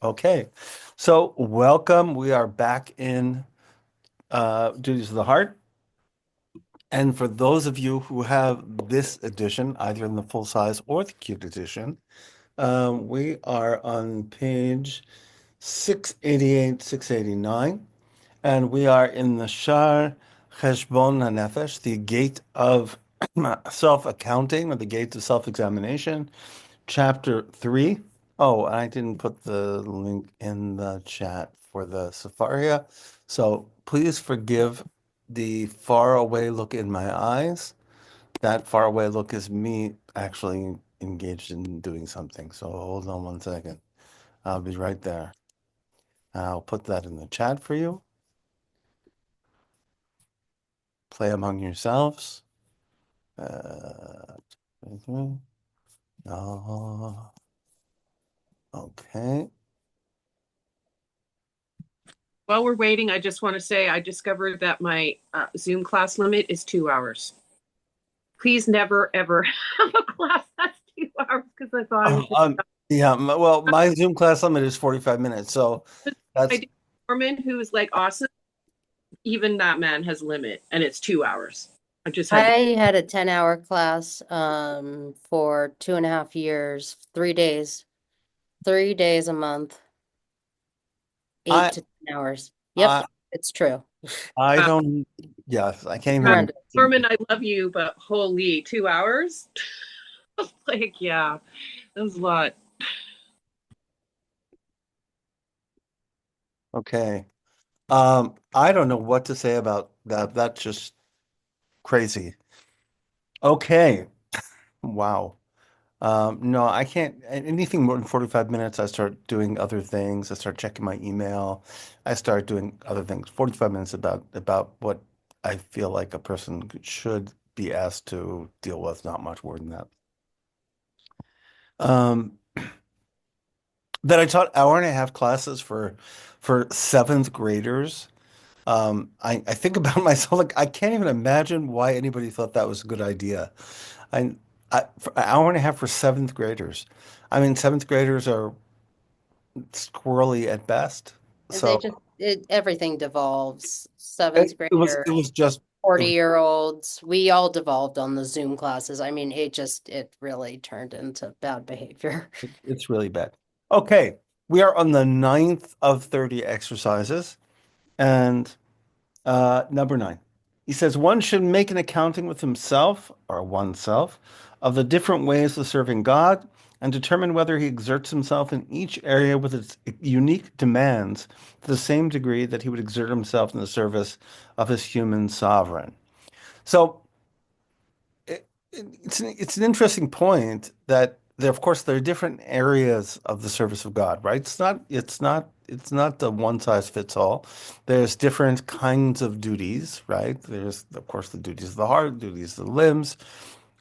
Okay, so welcome. We are back in Duties of the Heart. And for those of you who have this edition, either in the full size or the cute edition, we are on page 688, 689, and we are in the Shar Cheshbon HaNefesh, the gate of self-accounting or the gate of self-examination, chapter 3. Oh, I didn't put the link in the chat for the Safaria. So please forgive the far away look in my eyes. That far away look is me actually engaged in doing something. So hold on one second. I'll be right there. I'll put that in the chat for you. Play among yourselves. Uh, oh, okay. While we're waiting, I just want to say I discovered that my Zoom class limit is 2 hours. Please never, ever have a class that's 2 hours because I thought it was Oh, just. yeah, well, my Zoom class limit is 45 minutes, so I that's do Norman, who is like awesome. Even that man has a limit, and it's 2 hours. I just had to. I had a 10-hour class for 2.5 years, 3 days, 3 days a month, eight I to 10 hours. Yep, I it's true. I don't yes, I can't even Horrendous. Norman, I love you, but holy 2 hours. Like, yeah, that was a lot. okay. I don't know what to say about that. That's just crazy. Okay. Wow. No, I can't. Anything more than 45 minutes, I start doing other things. I start checking my email. I start doing other things. 45 minutes about what I feel like a person should be asked to deal with, not much more than that. Um, that I taught hour and a half classes for seventh graders. I think about myself like I can't even imagine why anybody thought that was a good idea. I, for an hour and a half for seventh graders. I mean, seventh graders are squirrely at best. They So just everything devolves. it, Seventh it was it grader, was just it was 40-year-olds, we all devolved on the Zoom classes. I mean, it really turned into bad behavior. it's really bad. Okay, we are on the ninth of 30 exercises, and number 9. He says one should make an accounting with himself or oneself of the different ways of serving God and determine whether he exerts himself in each area with its unique demands to the same degree that he would exert himself in the service of his human sovereign. So it's an interesting point that there, of course, there are different areas of the service of God, right? It's not the one size fits all. There's different kinds of duties, right? There's, of course, the duties of the heart, duties of the limbs,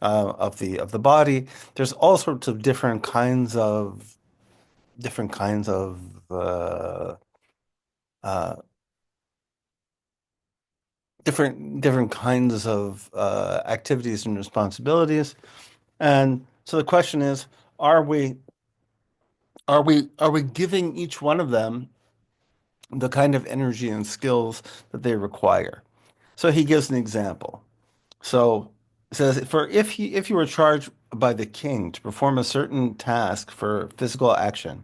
of the body. There's all sorts of different kinds of uh, different kinds of activities and responsibilities. And so the question is, are we are we giving each one of them the kind of energy and skills that they require? So he gives an example. So it says, for if you were charged by the king to perform a certain task for physical action,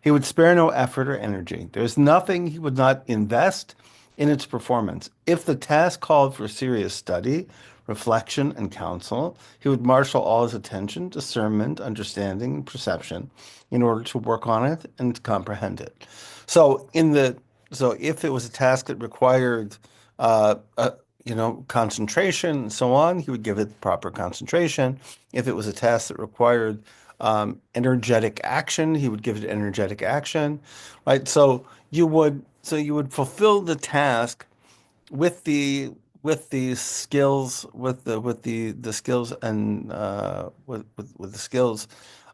he would spare no effort or energy. There's nothing he would not invest in its performance. If the task called for serious study, reflection, and counsel, he would marshal all his attention, discernment, understanding, and perception in order to work on it and to comprehend it. So if it was a task that required uh, a, concentration and so on, he would give it proper concentration. If it was a task that required energetic action, he would give it energetic action, right? So you would fulfill the task with the skills, with the skills and with the skills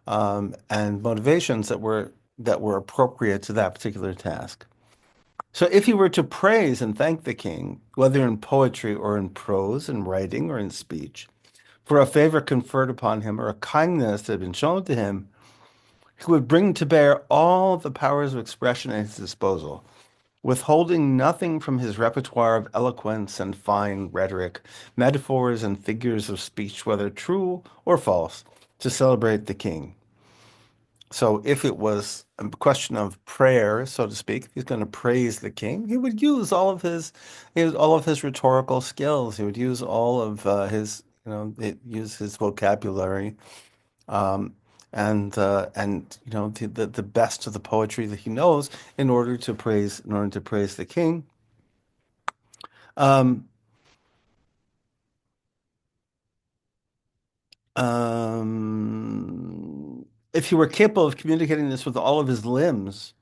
and motivations that were appropriate to that particular task. So if you were to praise and thank the king, whether in poetry or in prose, in writing or in speech, for a favor conferred upon him or a kindness that had been shown to him, He would bring to bear all the powers of expression at his disposal, withholding nothing from his repertoire of eloquence and fine rhetoric, metaphors and figures of speech, whether true or false, to celebrate the king. So if it was a question of prayer, so to speak, if he's going to praise the king, he would use all of his rhetorical skills. He would use all of use his vocabulary, um, and the best of the poetry that he knows in order to praise the king. Um, if he were capable of communicating this with all of his limbs,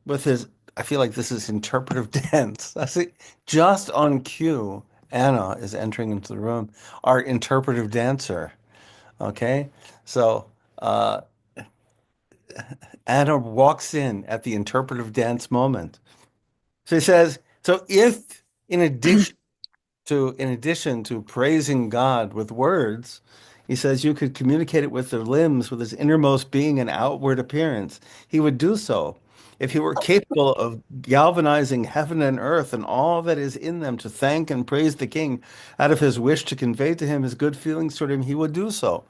with his, I feel like this is interpretive dance. I see, just on cue, Anna is entering into the room, our interpretive dancer. Okay, so uh, Anna walks in at the interpretive dance moment. So he says, so if in addition to praising God with words, he says you could communicate it with their limbs, with his innermost being and outward appearance. He would do so. If he were capable of galvanizing heaven and earth and all that is in them to thank and praise the king out of his wish to convey to him his good feelings toward him, he would do so.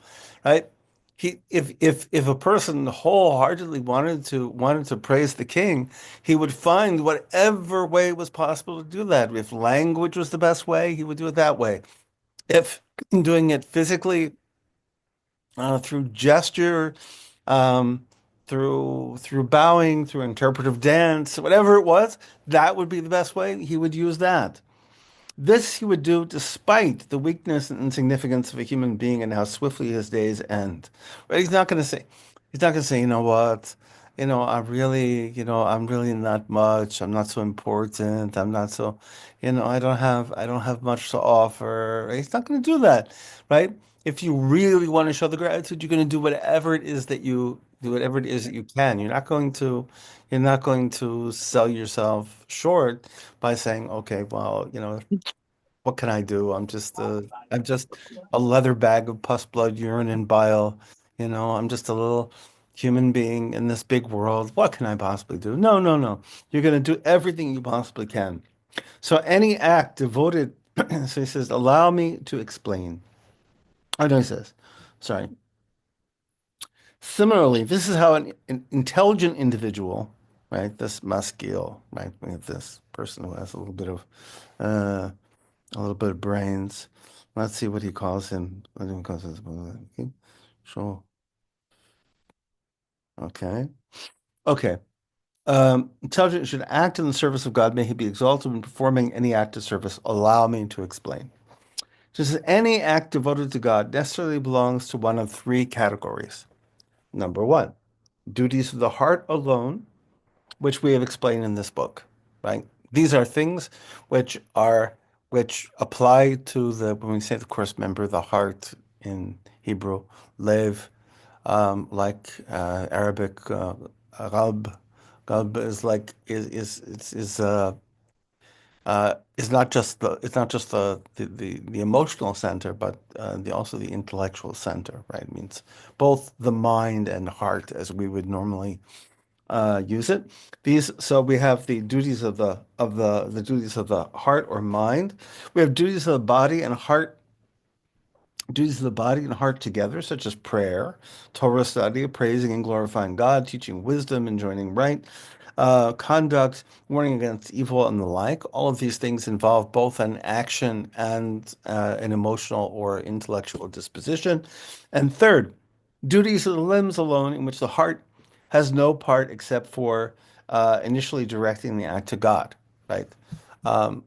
Right? If a person wholeheartedly wanted to praise the king, he would find whatever way was possible to do that. If language was the best way, he would do it that way. If doing it physically, through gesture, um, through bowing, through interpretive dance, whatever it was, that would be the best way. He would use that. This he would do despite the weakness and insignificance of a human being and how swiftly his days end. But he's not going to say, you know what, I'm really not much. I'm not so important. I'm not so, I don't have much to offer. He's not going to do that, right? If you really want to show the gratitude, you're going to do whatever it is that you do, whatever it is that you can. You're not going to sell yourself short by saying, okay, well, what can I do? I'm just a leather bag of pus, blood, urine, and bile. I'm just a little human being in this big world. What can I possibly do? No, no, no. You're going to do everything you possibly can. So any act devoted, so he says, allow me to explain. Oh, no, he says, sorry. Similarly, this is how an intelligent individual, right, this maskil, right, we have this person who has uh, a little bit of brains. Let's see what he calls him. What do he calls his? Sure. Okay. Okay. Intelligent should act in the service of God. May he be exalted in performing any act of service. Allow me to explain. Just as any act devoted to God necessarily belongs to one of three categories. Number one, duties of the heart alone, which we have explained in this book, right? These are things which are which apply to the when we say the course member, the heart in Hebrew, lev, Arabic, qalb. Qalb is like is not just the emotional center, but also the intellectual center, right? It means both the mind and heart as we would normally use it. So we have the duties of the duties of the heart or mind. We have duties of the body and heart, duties of the body and heart together, such as prayer, Torah study, praising and glorifying God, teaching wisdom and joining right, conduct, warning against evil, and the like. All of these things involve both an action and an emotional or intellectual disposition. And third, duties of the limbs alone, in which the heart has no part except for initially directing the act to God, right?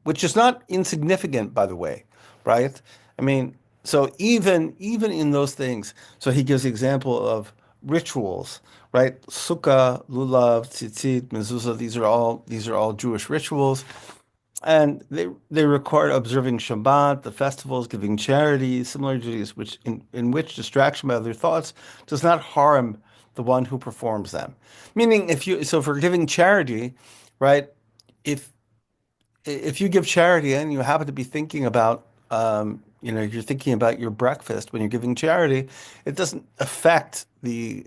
Which is not insignificant, by the way, right? I mean, so even in those things, so he gives the example of rituals, right? Sukkah, lulav, tzitzit, mezuzah. These are all Jewish rituals, and they require observing Shabbat, the festivals, giving charity, similar duties, which in which distraction by other thoughts does not harm the one who performs them. Meaning, if we're giving charity, right? If if you give charity and you happen to be thinking about you're thinking about your breakfast when you're giving charity, it doesn't affect the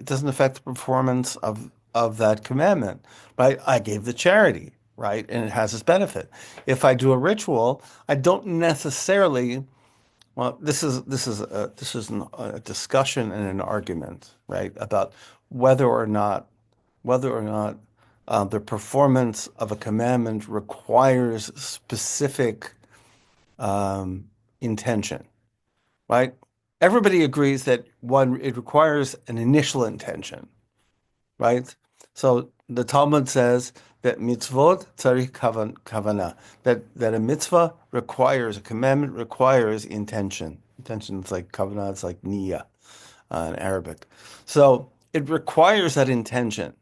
performance of that commandment, right? I gave the charity, right? And it has its benefit. If I do a ritual, I don't necessarily, well, this is a discussion and an argument, right? About whether or not the performance of a commandment requires specific intention, right? Everybody agrees that it requires an initial intention, right? So the Talmud says that mitzvot tzarich kavana, that a mitzvah requires, a commandment requires intention. Intention is like kavanah, it's like niyya in Arabic. So it requires that intention.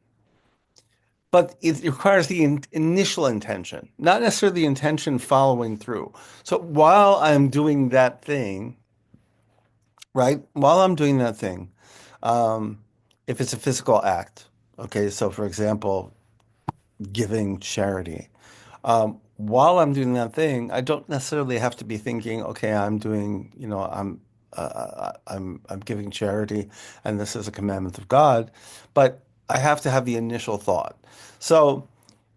But it requires the initial intention, not necessarily the intention following through. So while I'm doing that thing, right? While I'm doing that thing, um, if it's a physical act, okay, so for example, giving charity, while I'm doing that thing, I don't necessarily have to be thinking, okay, I'm giving charity, and this is a commandment of God, but I have to have the initial thought. So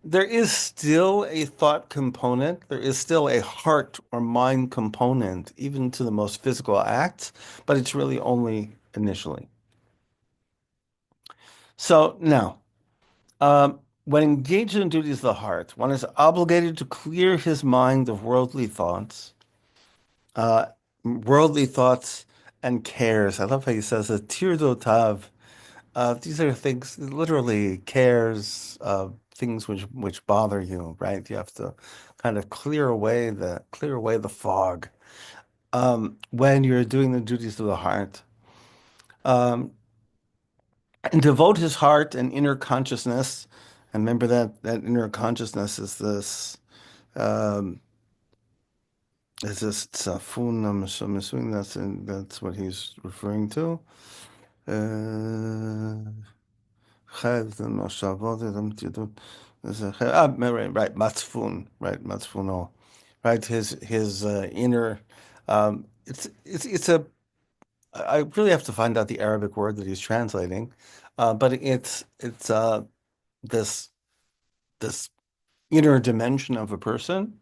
there is still a thought component. There is still a heart or mind component, even to the most physical acts, but it's really only initially. So now, when engaged in duties of the heart, one is obligated to clear his mind of uh, worldly thoughts and cares. I love how he says, "A tirdotav." These are things, literally cares, things which bother you, right? You have to kind of clear away the fog when you're doing the duties of the heart, um, and devote his heart and inner consciousness. And remember that inner consciousness um, is this tzafun. I'm assuming that's what he's referring to. Uh, right, Matzfun, right, Matzfuno, right, his inner, it's a, I really have to find out the Arabic word that he's translating, but it's this this inner dimension of a person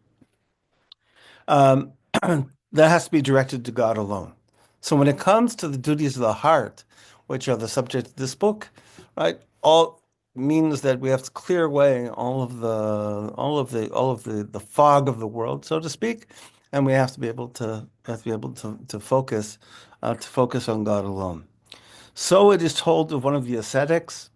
um, that has to be directed to God alone. So when it comes to the duties of the heart, which are the subject of this book, right, all means that we have to clear away all of the fog of the world, so to speak, and we have to be able to focus on God alone. So it is told of one of the ascetics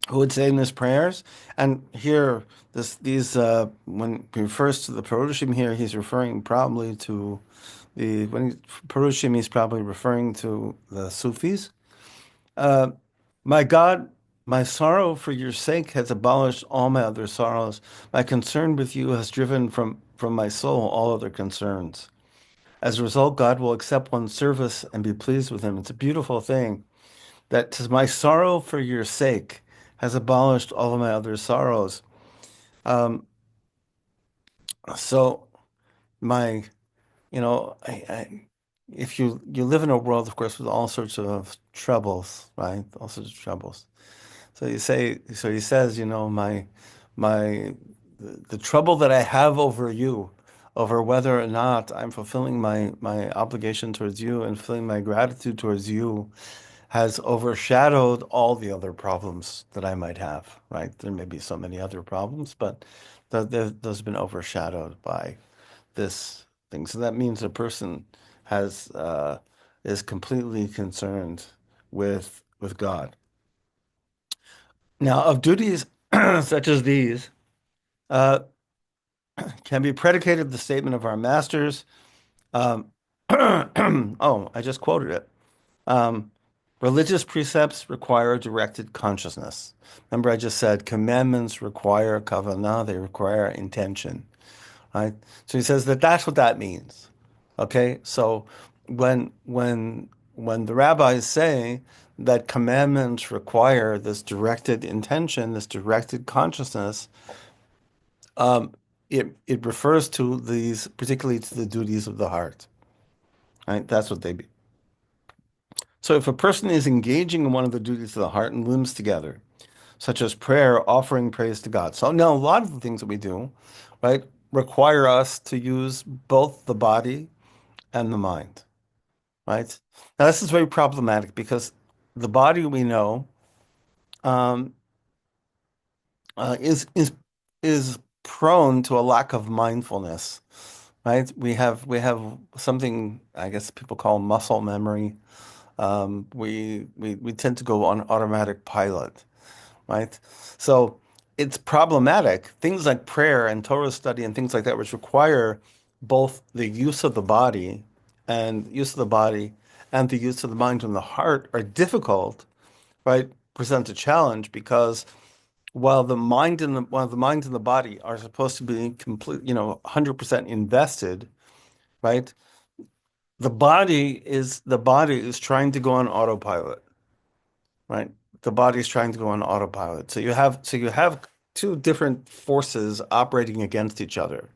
who would say in his prayers, and here when he refers to the Perushim here, he's referring probably to Perushim, he's probably referring to the Sufis. Uh, my God, my sorrow for your sake has abolished all my other sorrows. My concern with you has driven from my soul all other concerns. As a result, God will accept one's service and be pleased with him. It's a beautiful thing that says, my sorrow for your sake has abolished all of my other sorrows. Um, so my, if you live in a world, of course, with all sorts of troubles, right? All sorts of troubles. So he says, the trouble that I have over you, over whether or not I'm fulfilling my obligation towards you and fulfilling my gratitude towards you, has overshadowed all the other problems that I might have, right? There may be so many other problems, but those have been overshadowed by this thing. So that means a person has is completely concerned with God. Now, of duties such as these uh, can be predicated the statement of our masters. Um, oh, I just quoted it. Um, Religious precepts require a directed consciousness. Remember, I just said commandments require kavanah, they require intention, right? So he says that that's what that means. Okay, so when the rabbis say that commandments require this directed intention, this directed consciousness, um, it refers to these, particularly to the duties of the heart. right? That's what they be. So if a person is engaging in one of the duties of the heart and limbs together, such as prayer, offering praise to God. So now a lot of the things that we do, right, require us to use both the body and the mind, right? Now this is very problematic because the body we know um, uh, is is is prone to a lack of mindfulness, right? We have something I guess people call muscle memory. We tend to go on automatic pilot, right? So it's problematic. Things like prayer and Torah study and things like that, which require both the use of the body and the use of the mind and the heart are difficult, right? Present a challenge because while the mind and the body are supposed to be complete, 100% invested, right? The body is trying to go on autopilot, right? The body is trying to go on autopilot. So you have two different forces operating against each other,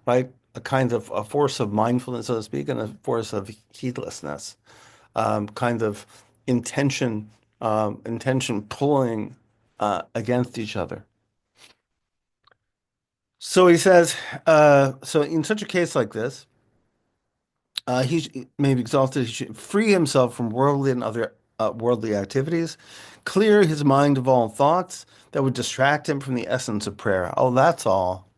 right? A kind of a force of mindfulness, so to speak, and a force of heedlessness, kind of intention, intention pulling against each other. So he says, so in such a case like this, he may be exalted. He should free himself from worldly and other worldly activities, clear his mind of all thoughts that would distract him from the essence of prayer. Oh, that's all.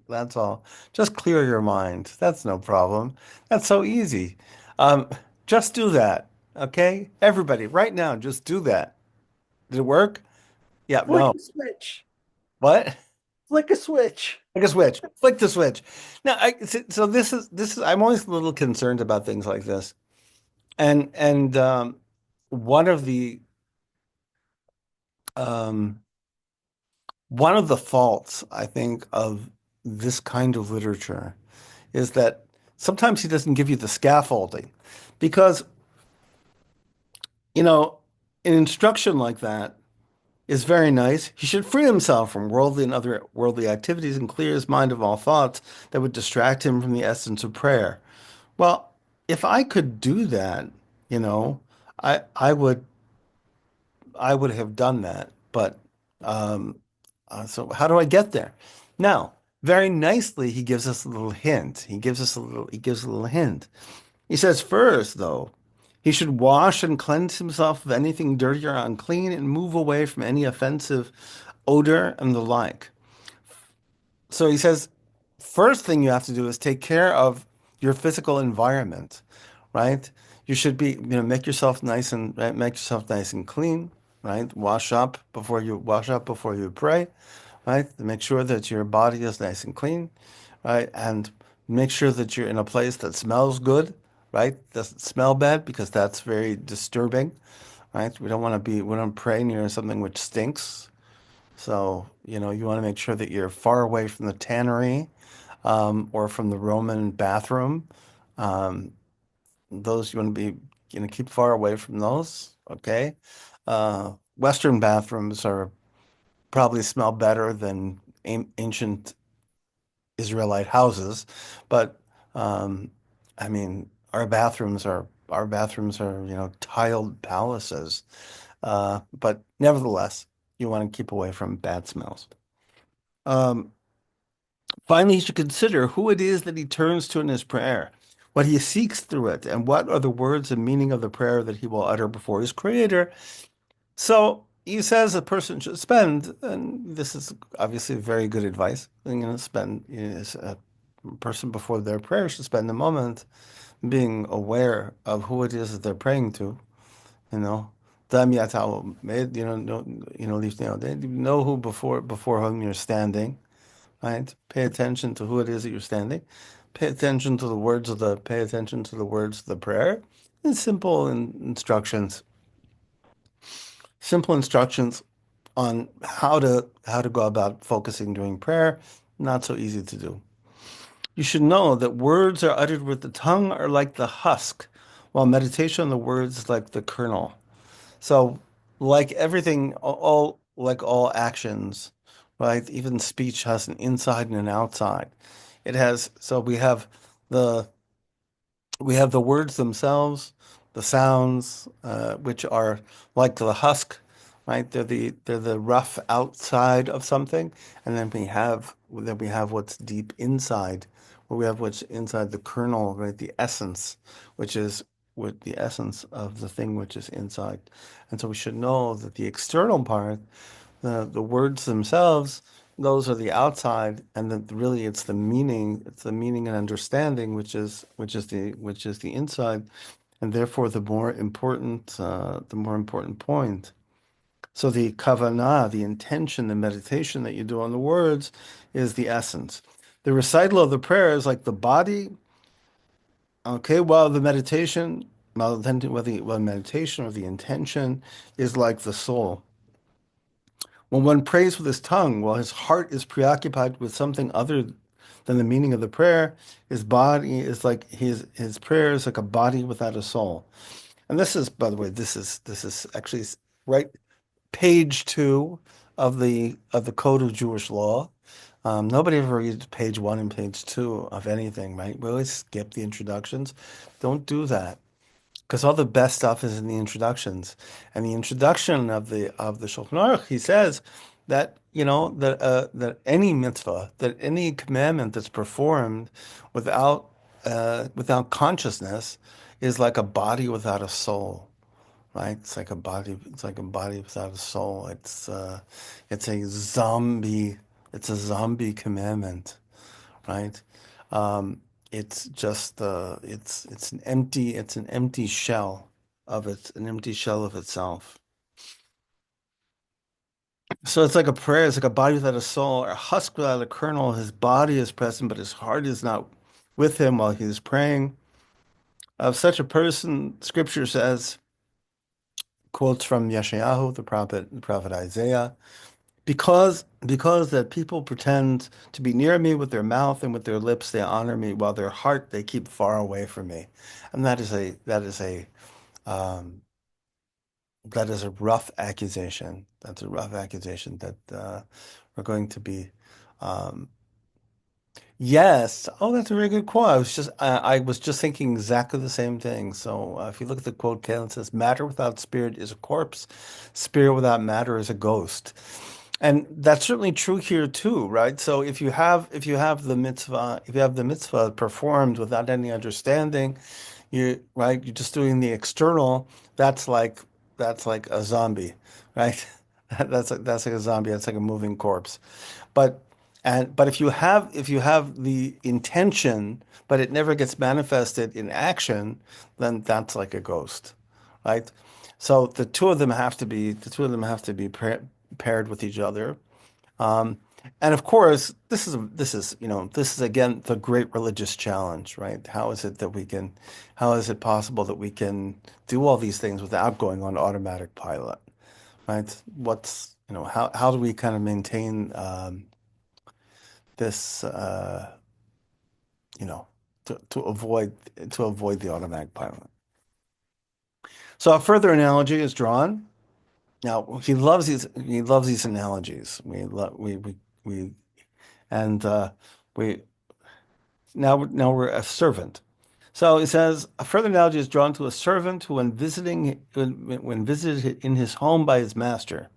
That's all. Just clear your mind. That's no problem. That's so easy. Um, just do that. Okay? Everybody, right now, just do that. Did it work? Yeah, Flick no. a switch. What? Flick a switch. Flick a switch. Flick the switch. Now, so this is I'm always a little concerned about things like this. And one of the um, one of the faults, I think, of this kind of literature is that sometimes he doesn't give you the scaffolding because, you know, an instruction like that is very nice. He should free himself from worldly and other worldly activities and clear his mind of all thoughts that would distract him from the essence of prayer. Well, if I could do that, you know, I would have done that, but um, so how do I get there? Now, very nicely, he gives us a little hint. He gives a little hint. He says first, though, he should wash and cleanse himself of anything dirty or unclean and move away from any offensive odor and the like. So he says, first thing you have to do is take care of your physical environment, right? You should make yourself nice and clean, right? Wash up before you pray, right? Make sure that your body is nice and clean, right? And make sure that you're in a place that smells good, right? Doesn't smell bad because that's very disturbing, right? We don't pray near something which stinks. So, you want to make sure that you're far away from the tannery, or from the Roman bathroom. Um, those you want to be, keep far away from those. Okay. Western bathrooms are probably smell better than ancient Israelite houses, but um, I mean, our bathrooms are, tiled palaces. But nevertheless, you want to keep away from bad smells. Um, Finally, he should consider who it is that he turns to in his prayer, what he seeks through it, and what are the words and meaning of the prayer that he will utter before his Creator. So he says a person should spend, and this is obviously very good advice. A person before their prayer should spend a moment being aware of who it is that they're praying to. You know, Dam Yatao, they know who before whom you're standing, right? Pay attention to who it is that you're standing. Pay attention to the words of the prayer, and instructions. Simple instructions on how to go about focusing during prayer. Not so easy to do. You should know that words are uttered with the tongue are like the husk, while meditation on the words is like the kernel. So, like everything, like all actions, right? Even speech has an inside and an outside. So we have the we have the words themselves, the sounds, which are like the husk, right? They're the rough outside of something, and then we have what's deep inside, where we have what's inside the kernel, right? The essence, which is with the essence of the thing which is inside. And so we should know that the external part, the words themselves, those are the outside, and then really it's the meaning and understanding which is the inside, and therefore the more important point. So the kavanah, the intention, the meditation that you do on the words, is the essence. The recital of the prayer is like the body. Okay, while the meditation, while meditation or the intention is like the soul. When one prays with his tongue, while his heart is preoccupied with something other than the meaning of the prayer, his body is like his prayer is like a body without a soul. And this is, by the way, this is actually right page two of the Code of Jewish Law. Nobody ever reads page one and page two of anything, right? We always skip the introductions. Don't do that because all the best stuff is in the introductions. And the introduction of the Shulchan Aruch, he says that that any mitzvah, that any commandment that's performed without consciousness is like a body without a soul, right? It's like a body. It's like a body without a soul. It's a zombie. It's a zombie commandment, right? It's just it's an empty shell of itself. So it's like a prayer. It's like a body without a soul, or a husk without a kernel. His body is present, but his heart is not with him while he is praying. Of such a person, Scripture says, quotes from Yeshayahu, the prophet Isaiah. Because that people pretend to be near me with their mouth and with their lips they honor me, while their heart they keep far away from me. And um, that is a rough accusation. That's a rough accusation that we're going to be. Um, yes. Oh, that's a very good quote. I was just thinking exactly the same thing. So if you look at the quote, Kalen says, "Matter without spirit is a corpse. Spirit without matter is a ghost." And that's certainly true here too, right? So if you have the mitzvah performed without any understanding, you're just doing the external. That's like that's like a zombie, right? That's like a zombie. That's like a moving corpse. But but if you have the intention, but it never gets manifested in action, then that's like a ghost, right? So the two of them have to be paired with each other. Um, and of course, this is again the great religious challenge, right? How is it possible that we can do all these things without going on automatic pilot, right? How do we kind of maintain this, you know, to avoid the automatic pilot? So a further analogy is drawn. Now he loves these analogies. We and we now we're a servant. So it says a further analogy is drawn to a servant who, when visited in his home by his master,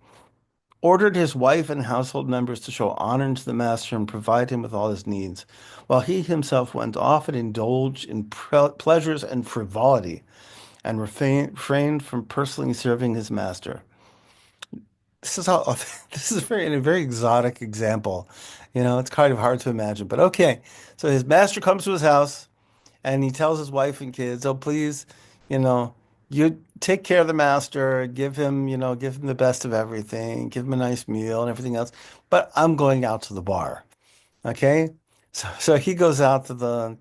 ordered his wife and household members to show honor to the master and provide him with all his needs, while he himself went off and indulged in pleasures and frivolity, and refrained from personally serving his master. This is how this is a very exotic example. It's kind of hard to imagine, but okay. So his master comes to his house and he tells his wife and kids, "Oh, please, you know, you take care of the master, give him the best of everything, give him a nice meal and everything else. But I'm going out to the bar." Okay? So he goes out to the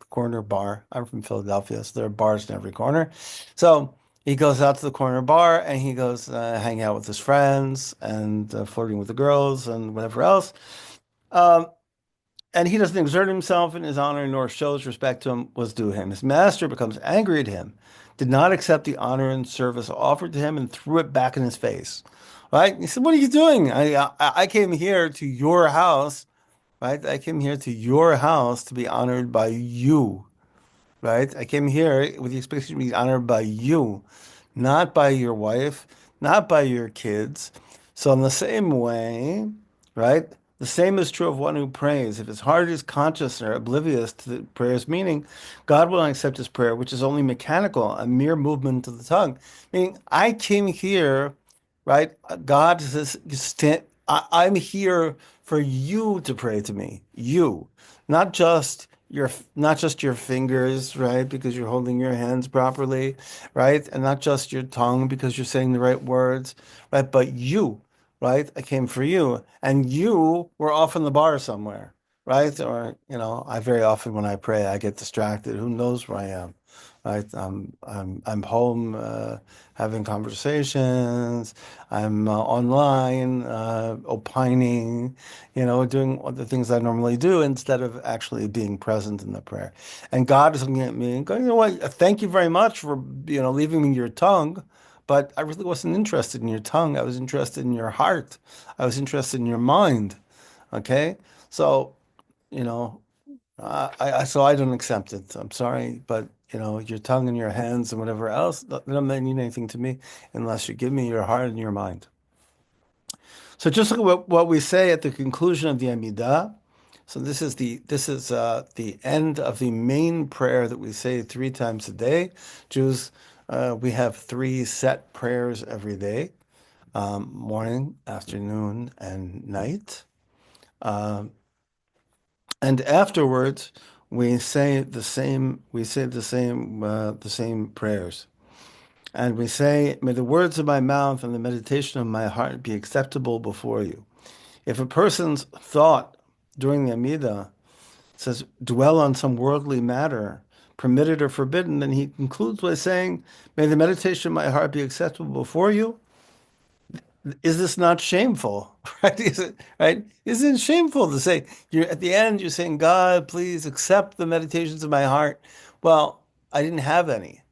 corner bar. I'm from Philadelphia, so there are bars in every corner. So he goes out to the corner bar and he goes hang out with his friends and flirting with the girls and whatever else. Um, and he doesn't exert himself in his honor nor shows respect to him was due him. His master becomes angry at him, did not accept the honor and service offered to him, and threw it back in his face. Right? He said, "What are you doing? I came here to your house, right? I came here to your house to be honored by you. right? I came here with the expectation to be honored by you, not by your wife, not by your kids. So in the same way, right? The same is true of one who prays. If his heart is conscious or oblivious to the prayer's meaning, God will not accept his prayer, which is only mechanical, a mere movement of the tongue. Meaning, I came here, right? God says, I'm here for you to pray to me, you, not just your fingers, right? Because you're holding your hands properly, right? And not just your tongue because you're saying the right words, right? But you, right? I came for you, and you were off in the bar somewhere, right? Or, I very often when I pray, I get distracted. Who knows where I am, right? I'm home, having conversations. I'm online, opining, doing all the things I normally do instead of actually being present in the prayer. And God is looking at me and going, you know what? Thank you very much for, leaving me your tongue. But I really wasn't interested in your tongue. I was interested in your heart. I was interested in your mind. Okay? So, you know, so I don't accept it. I'm sorry, but your tongue and your hands and whatever else, that don't mean anything to me unless you give me your heart and your mind. So just look at what we say at the conclusion of the Amidah. So this is the end of the main prayer that we say 3 times a day. Jews, we have 3 set prayers every day, morning, afternoon, and night. And afterwards, we say the same. We say the same prayers. And we say, may the words of my mouth and the meditation of my heart be acceptable before you. If a person's thought during the Amidah says, dwell on some worldly matter, permitted or forbidden, then he concludes by saying, may the meditation of my heart be acceptable before you. Is this not shameful? Right? Right? Isn't it shameful to say, you're at the end, you're saying, God, please accept the meditations of my heart. Well, I didn't have any,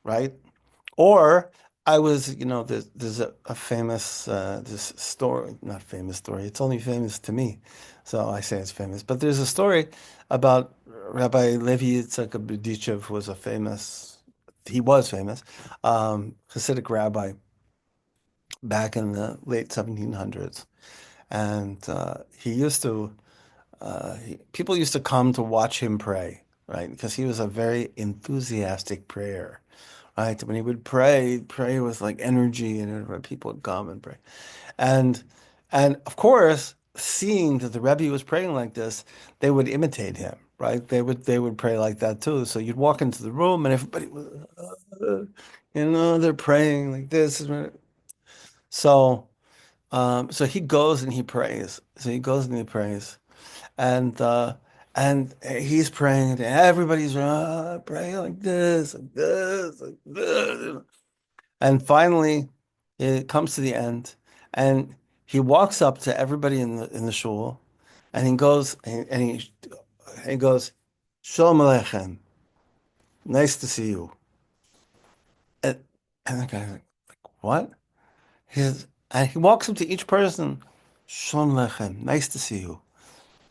right? Or I was, there's a famous, this story, not famous story, it's only famous to me. So I say it's famous. But there's a story about Rabbi Levi Yitzhak Berdichev, who was he was famous, Hasidic rabbi back in the late 1700s. And people used to come to watch him pray, right? Because he was a very enthusiastic prayer. Right? When he would pray, he'd pray with like energy, and people would come and pray. And and of course, seeing that the Rebbe was praying like this, they would imitate him, right? They would pray like that too. So you'd walk into the room and everybody was, they're praying like this. So so he goes and he prays. So he goes and he prays. And he's praying, and everybody's praying like this, like this, like this. And finally, it comes to the end, and he walks up to everybody in the shul, and he goes, Shalom Aleichem, nice to see you. And, and the guy's like, what? And he walks up to each person, Shalom Aleichem, nice to see you.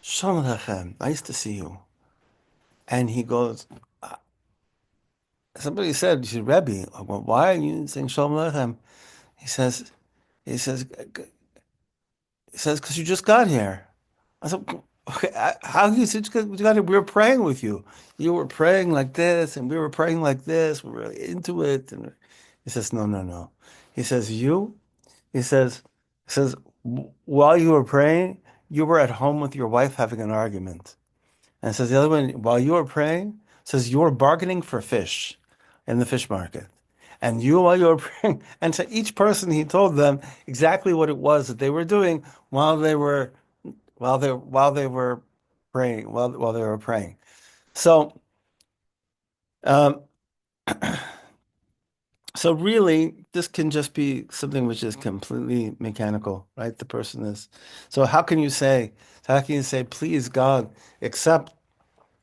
Shalom Aleichem, nice to see you. And he goes, somebody said, Rebbe, well, why are you saying Shalom Aleichem? He says, he says, because you just got here. I said, okay, how you just got here? We were praying with you. You were praying like this, and we were praying like this. We were really into it. And he says, no, no, no. He says, he says, while you were praying, you were at home with your wife having an argument. And it says the other one, while you were praying, says you were bargaining for fish in the fish market. And you, while you were praying, and to each person, he told them exactly what it was that they were doing while they were praying, while they were praying. So, um, so really, this can just be something which is completely mechanical, right? The person is. So how can you say, please, God, accept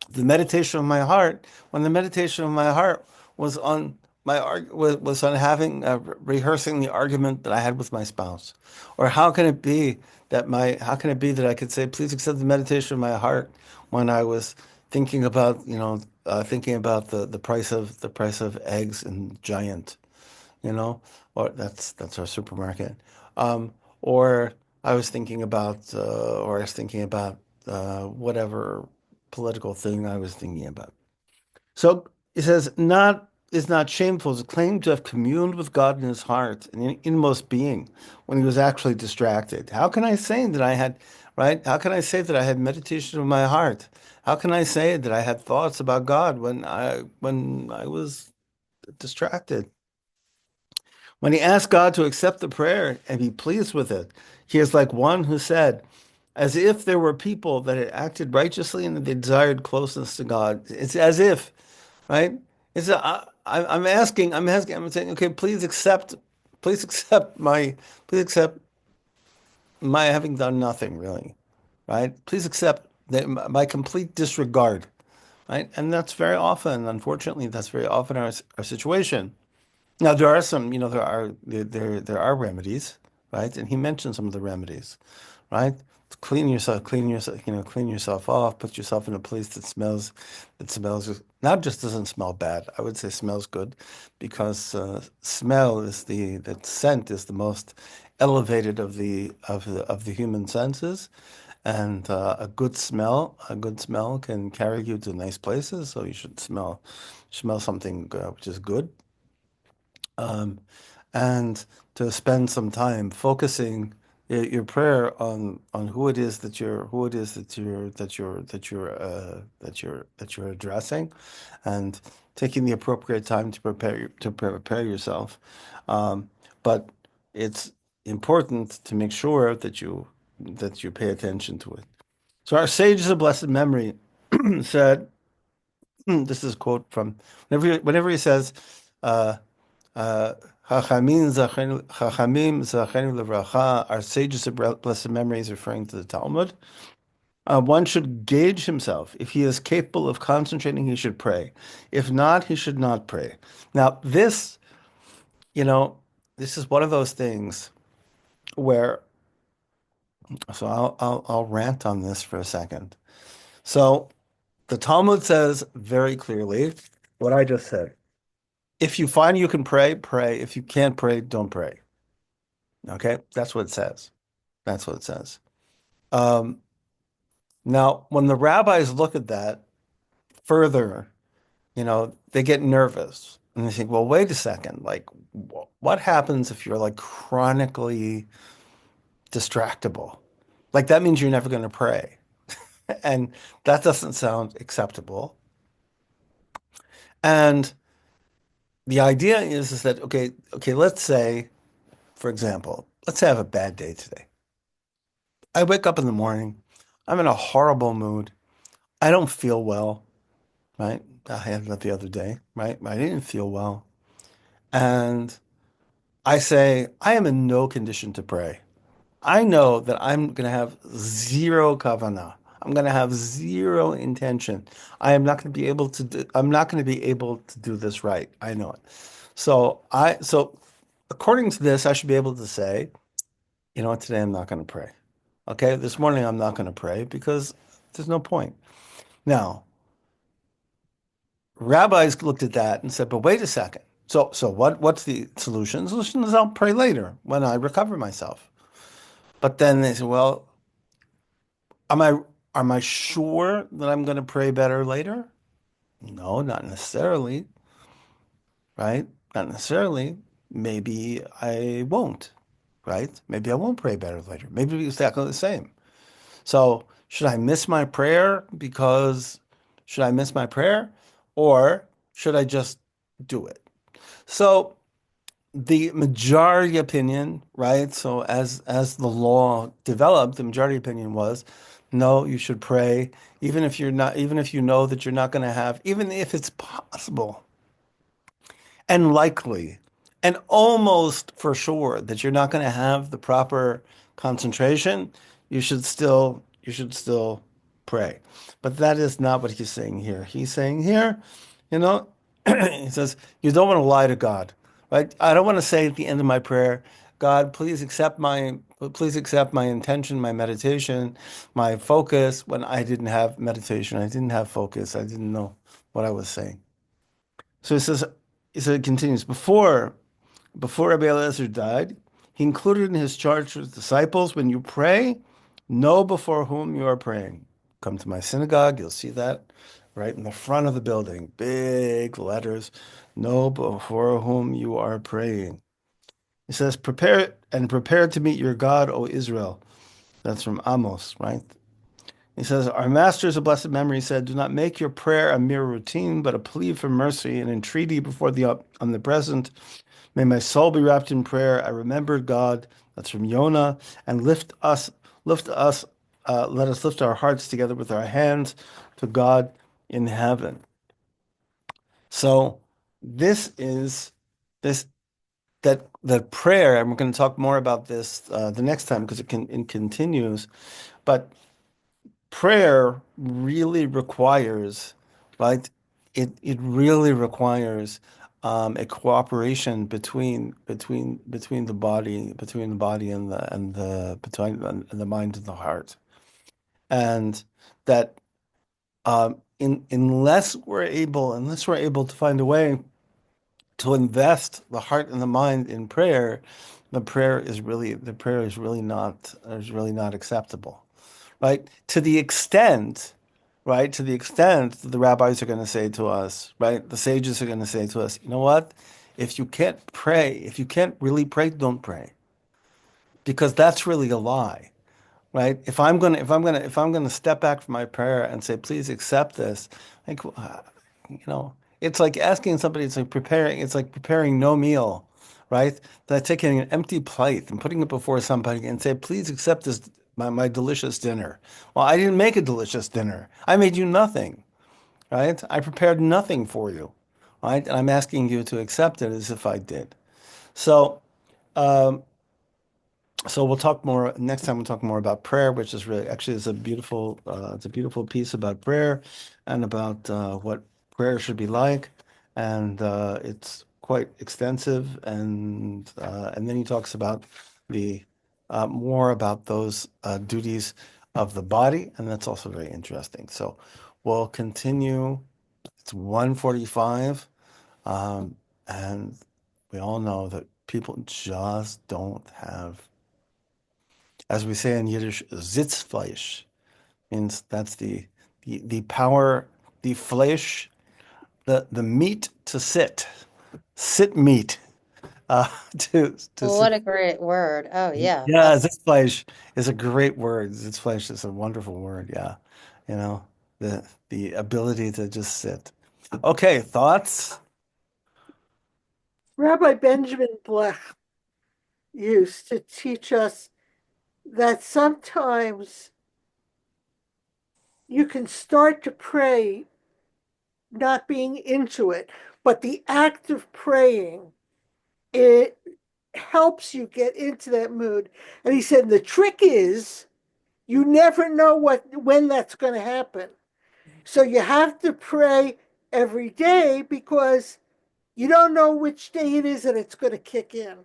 the meditation of my heart, when the meditation of my heart was on was on having rehearsing the argument that I had with my spouse? Or how can it be that I could say, please accept the meditation of my heart when I was thinking about, thinking about the price of eggs in Giant, or that's our supermarket. Um, or or I was thinking about whatever political thing I was thinking about. So it says, not is not shameful to claim to have communed with God in his heart and in inmost being when he was actually distracted. How can I say that I had, right? How can I say that I had meditation of my heart? How can I say that I had thoughts about God when I was distracted? When he asked God to accept the prayer and be pleased with it, he is like one who said, as if there were people that had acted righteously and that they desired closeness to God. It's as if, right? I'm saying, okay, please accept please accept my having done nothing really, right? Please accept my complete disregard, right? And that's very often, unfortunately, that's very often our situation. Now there are some, there are remedies, right? And he mentioned some of the remedies, right? Clean yourself off, put yourself in a place that smells, not just doesn't smell bad. I would say smells good because smell is that scent is the most elevated of the human senses. And a good smell can carry you to nice places. So you should smell something which is good, um, and to spend some time focusing your prayer on who it is that you're addressing, and taking the appropriate time to prepare yourself. Um, but it's important to make sure that you pay attention to it. So our sages of blessed memory said, this is a quote from whenever he says. Uh, Chachamim Zachenu Levracha, our sages of blessed memory, is referring to the Talmud. One should gauge himself. If he is capable of concentrating, he should pray. If not, he should not pray. Now, you know, this is one of those things where, so I'll rant on this for a second. So the Talmud says very clearly what I just said. If you find you can pray, pray. If you can't pray, don't pray. Okay, that's what it says. That's what it says. Um, Now, when the rabbis look at that further, they get nervous and they think, well, wait a second, like, what happens if you're like chronically distractible? Like, that means you're never going to pray. And that doesn't sound acceptable. And the idea is that, okay, let's say, for example, let's say I have a bad day today. I wake up in the morning, I'm in a horrible mood. I don't feel well, right? I had that the other day, right? I didn't feel well. And I say, I am in no condition to pray. I know that I'm going to have zero kavanah. I'm going to have zero intention. I'm not going to be able to do this right. I know it. So according to this, I should be able to say, you know what, today I'm not going to pray. Okay, this morning I'm not going to pray because there's no point. Now, rabbis looked at that and said, but wait a second. So what's the solution? The solution is I'll pray later when I recover myself. But then they said, well, am I am I sure that I'm going to pray better later? No, not necessarily, right? Not necessarily. Maybe I won't, right? Maybe I won't pray better later. Maybe it'll be exactly the same. So should I miss my prayer should I miss my prayer, or should I just do it? So the majority opinion, right? So as the law developed, the majority opinion was, no, you should pray, even if you know that you're not going to have, even if it's possible and likely and almost for sure that you're not going to have the proper concentration, you should still pray. But that is not what he's saying here. He's saying here, you know, he says, you don't want to lie to God, right? I don't want to say at the end of my prayer, God, please accept my intention, my meditation, my focus when I didn't have meditation. I didn't have focus. I didn't know what I was saying. So it continues, before Rabbi Eliezer died, he included in his charge to his disciples, when you pray, know before whom you are praying. Come to my synagogue, you'll see that right in the front of the building, big letters, know before whom you are praying. He says, prepare to meet your God, O Israel. That's from Amos, right? He says, our masters of blessed memory said, do not make your prayer a mere routine, but a plea for mercy and entreaty before the omnipresent. May my soul be wrapped in prayer. I remembered God. That's from Yonah. And lift us, let us lift our hearts together with our hands to God in heaven. So this is this that prayer, and we're going to talk more about this the next time because it continues. But prayer really requires, right? It really requires a cooperation between the body and the mind and the heart, and that unless we're able to find a way to invest the heart and the mind in prayer, the prayer is really not acceptable, right? To the extent that the rabbis are going to say to us, right? The sages are going to say to us, you know what? If you can't really pray, don't pray, because that's really a lie, right? If I'm gonna step back from my prayer and say, please accept this, like, it's like asking somebody, it's like preparing no meal, right? That taking an empty plate and putting it before somebody and say, please accept this, my delicious dinner. Well, I didn't make a delicious dinner. I made you nothing, right? I prepared nothing for you, right? And I'm asking you to accept it as if I did. So, um, so we'll talk more next time. We'll talk more about prayer, which is really actually it's a beautiful piece about prayer and about what prayer should be like, and it's quite extensive. And then he talks about the more about those duties of the body, and that's also very interesting. So we'll continue. It's 1:45, and we all know that people just don't have, as we say in Yiddish, Sitzfleisch, means that's the power, the flesh, the meat to sit meat, uh, to Well, sit. what a great word. Oh, yeah. Yeah, Sitzfleisch is a great word. Sitzfleisch is a wonderful word. Yeah, you know, the ability to just sit. Okay, thoughts? Rabbi Benjamin Blech used to teach us that sometimes you can start to pray not being into it, but the act of praying, it helps you get into that mood. And he said the trick is you never know when that's going to happen. So you have to pray every day because you don't know which day it is that it's going to kick in.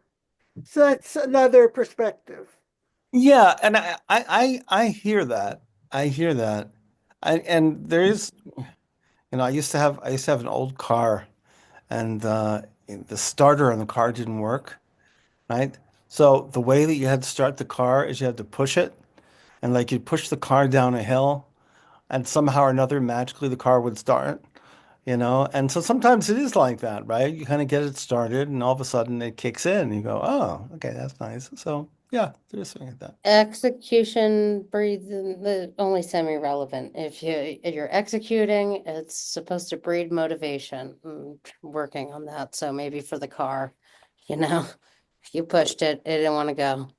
So that's another perspective. Yeah, and I hear that. I hear that. And there is, I used to have an old car, and the starter on the car didn't work, right? So the way that you had to start the car is you had to push it, and like you push the car down a hill, and somehow or another, magically the car would start, And so sometimes it is like that, right? You kind of get it started, and all of a sudden it kicks in. You go, oh, okay, that's nice. So yeah, there is something like that. Execution breeds the only semi-relevant. If you're executing, it's supposed to breed motivation. Working on that. So maybe for the car, you know, you pushed it, it didn't want to go.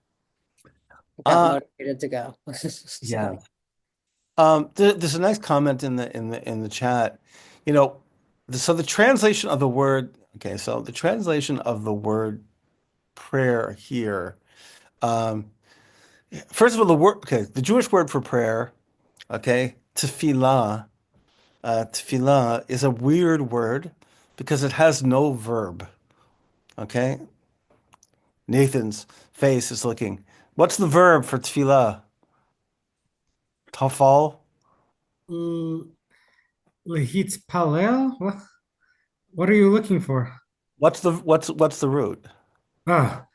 It got Uh, motivated to go. yeah. So There's a nice comment in the chat. You know, so the translation of the word, okay, so the translation of the word prayer here, um, first of all, the Jewish word for prayer, okay, tefillah is a weird word because it has no verb, okay? Nathan's face is looking. What's the verb for tefillah? Tafal? L- Palel? What are you looking for? What's the root? Ah,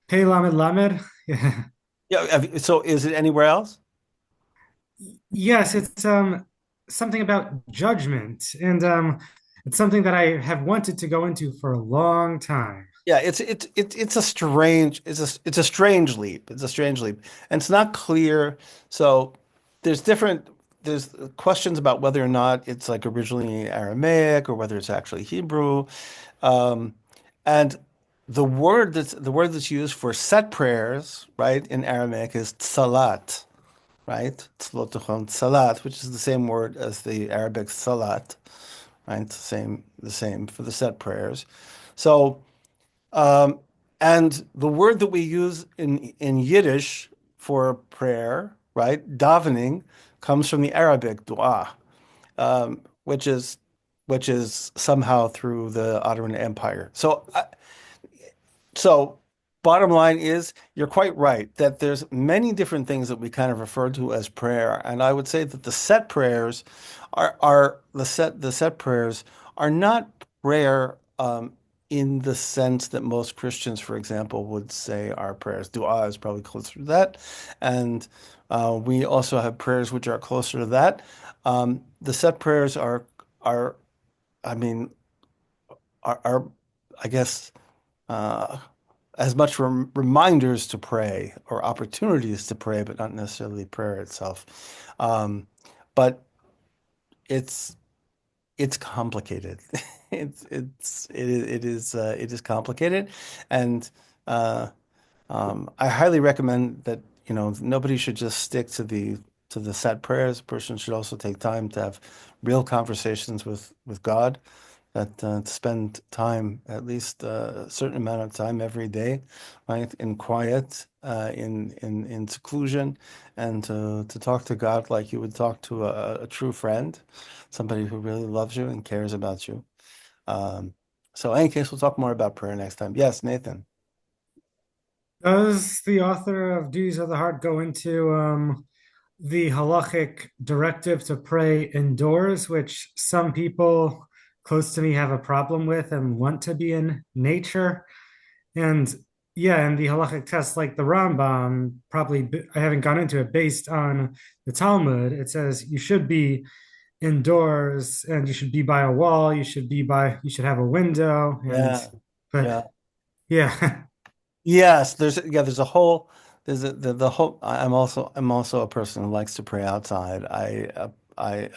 Pei Lamed Lamed. Yeah. Yeah, so is it anywhere else? Yes, it's something about judgment, and it's something that I have wanted to go into for a long time. Yeah, it's a strange it's a strange leap. It's a strange leap. And it's not clear. So there's questions about whether or not it's like originally Aramaic or whether it's actually Hebrew. Um, and the word that's used for set prayers, right, in Aramaic is salat, right? Salat, which is the same word as the Arabic salat, right? The same for the set prayers. So um, and the word that we use in Yiddish for prayer, right, davening, comes from the Arabic dua, which is somehow through the Ottoman Empire. So bottom line is, you're quite right that there's many different things that we kind of refer to as prayer, and I would say that the set prayers are the set prayers are not prayer in the sense that most Christians, for example, would say are prayers. Dua is probably closer to that, and we also have prayers which are closer to that. The set prayers are I mean are I guess uh, as much reminders to pray or opportunities to pray, but not necessarily prayer itself. But it's it's complicated. It is complicated, and uh, I highly recommend that nobody should just stick to the set prayers. A person should also take time to have real conversations with God, that to spend time, at least a certain amount of time every day, right, in quiet, in seclusion, and to talk to God like you would talk to a true friend, somebody who really loves you and cares about you. Um, so, in any case, we'll talk more about prayer next time. Yes, Nathan. Does the author of Duties of the Heart go into the halachic directive to pray indoors, which some people close to me have a problem with and want to be in nature? And yeah, and the halachic test, like the Rambam, I haven't gone into it based on the Talmud. It says you should be indoors and you should be by a wall. You should have a window. Yeah, But yeah. yeah, Yes, there's a whole there's a the whole I'm also a person who likes to pray outside. I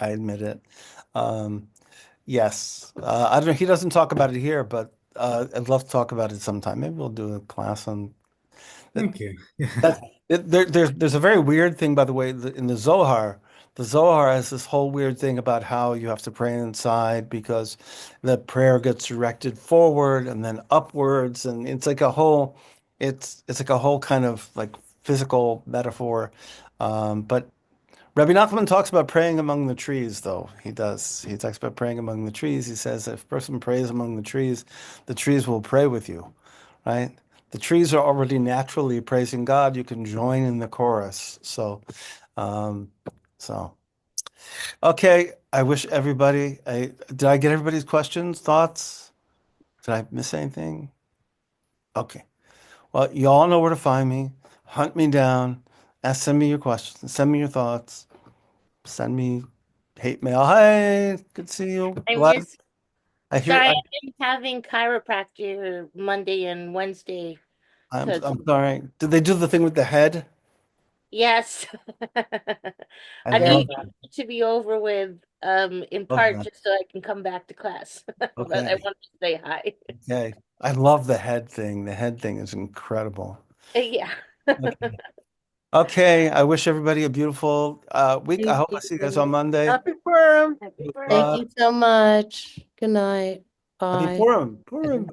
admit it. Um, yes. I don't know, he doesn't talk about it here, but I'd love to talk about it sometime. Maybe we'll do a class on that. thank you. Yeah. There's a very weird thing, by the way, in the Zohar. The Zohar has this whole weird thing about how you have to pray inside because the prayer gets directed forward and then upwards, and it's like a whole kind of like physical metaphor. But Rabbi Nachman talks about praying among the trees, though. He does. He talks about praying among the trees. He says if a person prays among the trees will pray with you, right? The trees are already naturally praising God. You can join in the chorus. Um, so okay. I wish everybody. Did I get everybody's questions, thoughts? Did I miss anything? Okay. Well, you all know where to find me. Hunt me down. Send me your questions. Send me your thoughts. Send me hate mail. Hey, good to see you. I Glad miss, I hear. sorry, I'm having chiropractor Monday and Wednesday I'm because, I'm sorry. Did they do the thing with the head? yes, I I love need it to be over with in part that. just so I can come back to class. But I Okay. wanted to say hi. Okay. I love the head thing. The head thing is incredible. Yeah. Okay. Okay. I wish everybody a beautiful week. I Thank hope I see you guys on you. Monday. Happy Purim. Happy birthday. Thank Bye. you so much. Good night. Happy Bye. Purim. Purim.